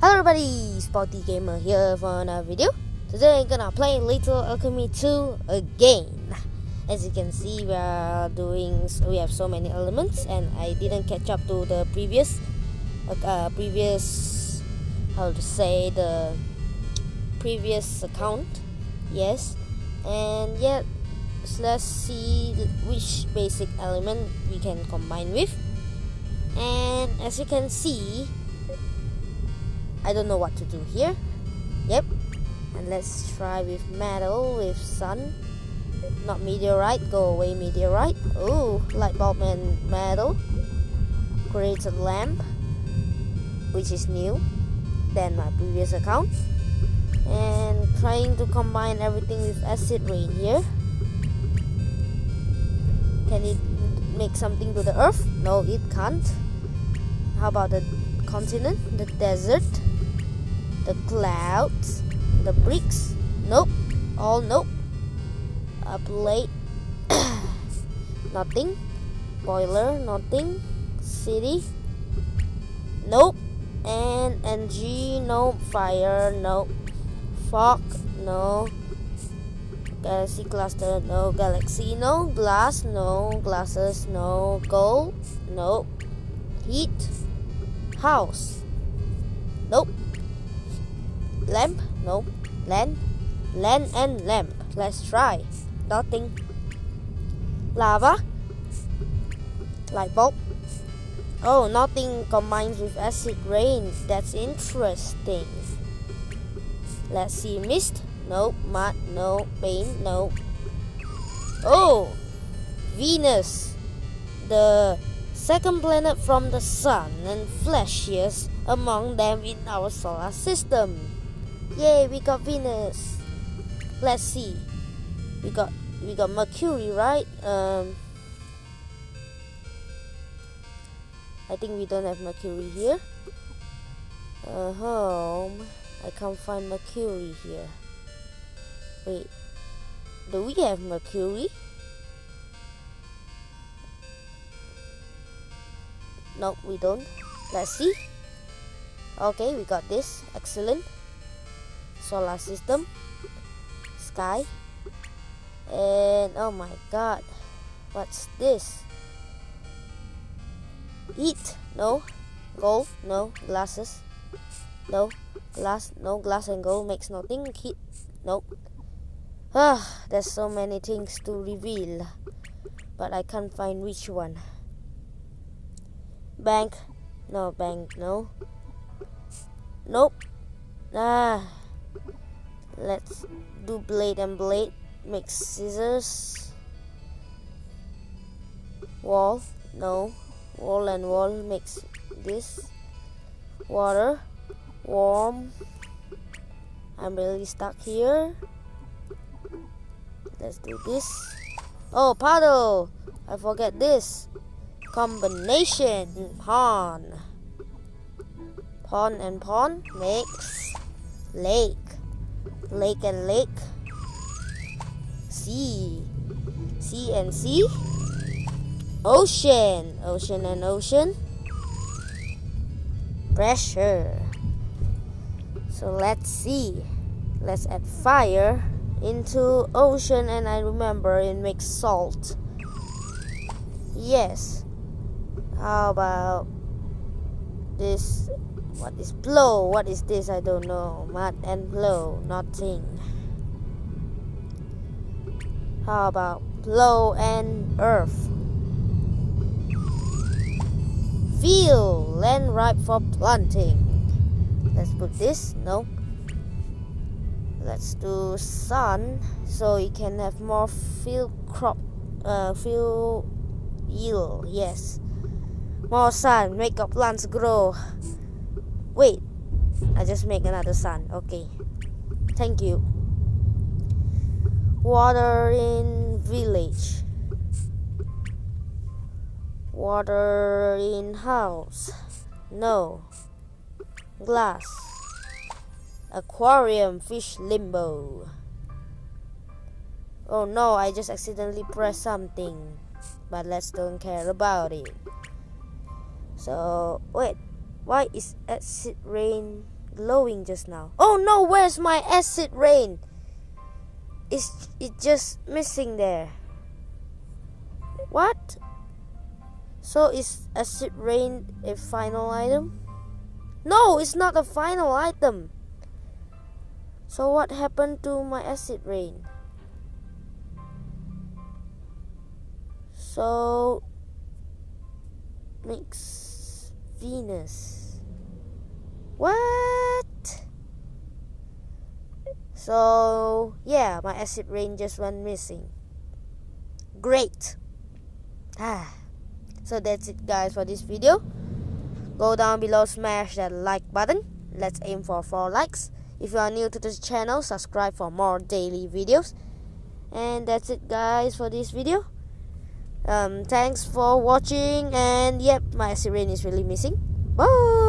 Hello everybody, Sporty Gamer here for another video. Today I'm gonna play Little Alchemy 2 again. As you can see, we have so many elements, and I didn't catch up to the previous account. Yes, and yet let's see which basic element we can combine with. And as you can see, I don't know what to do here. Yep. And let's try with metal, with sun. Not meteorite, go away meteorite. Oh, light bulb and metal. Create a lamp, which is new than my previous account. And trying to combine everything with acid rain here. Can it make something to the earth? No, it can't. How about the continent, the desert, the clouds, the bricks? Nope. All nope. A plate. Nothing. Boiler, nothing. City, nope. And energy, nope. Fire, nope. Fog, no. Galaxy cluster, no. Galaxy, no. Glass, no. Glasses, no. Gold, nope. Heat, house, nope. Lamp, nope. Land and lamp. Let's try. Nothing. Lava, light bulb. Oh, nothing combines with acid rain. That's interesting. Let's see. Mist, nope. Mud, no. Paint, no. Oh, Venus, the second planet from the sun and flashiest among them in our solar system. Yay, we got Venus. Let's see. We got Mercury, right? I think we don't have Mercury here. Home. I can't find Mercury here. Wait, do we have Mercury? No, we don't. Let's see. Okay, we got this. Excellent. Solar system, sky, and oh my god, what's this? Heat, no. Gold, no. Glasses, no. Glass, no. Glass and gold makes nothing. Heat, nope. There's so many things to reveal, but I can't find which one. Bank, no. Bank, no. Nope. Let's do blade and blade. Make scissors. Wall, no. Wall and wall makes this. Water, warm. I'm really stuck here. Let's do this. Oh, paddle. I forget this. Combination. Pawn. Pawn and pawn makes lake. Lake and lake. Sea. Sea and sea. Ocean. Ocean and ocean. Pressure. So let's see. Let's add fire into ocean, and I remember it makes salt. Yes. How about this? What is blow? What is this? I don't know. Mud and blow. Nothing. How about blow and earth? Field. Land ripe for planting. Let's put this. No. Let's do sun, so you can have more field yield. Yes. More sun. Make your plants grow. Wait, I just make another sun. Okay, thank you. Water in village. Water in house. No. Glass. Aquarium, fish limbo. Oh no, I just accidentally pressed something. But let's don't care about it. So, wait. Why is acid rain glowing just now. Oh no, where's my acid rain? It just missing there. What? So is acid rain a final item? No, it's not a final item. So what happened to my acid rain? So mix Venus. What? So yeah, my acid rain just went missing. Great. So that's it guys for this video. Go down below, smash that like button. Let's aim for 4 likes. If you are new to this channel, subscribe for more daily videos. And that's it guys for this video. Thanks for watching, and yep, my acid rain is really missing. Bye.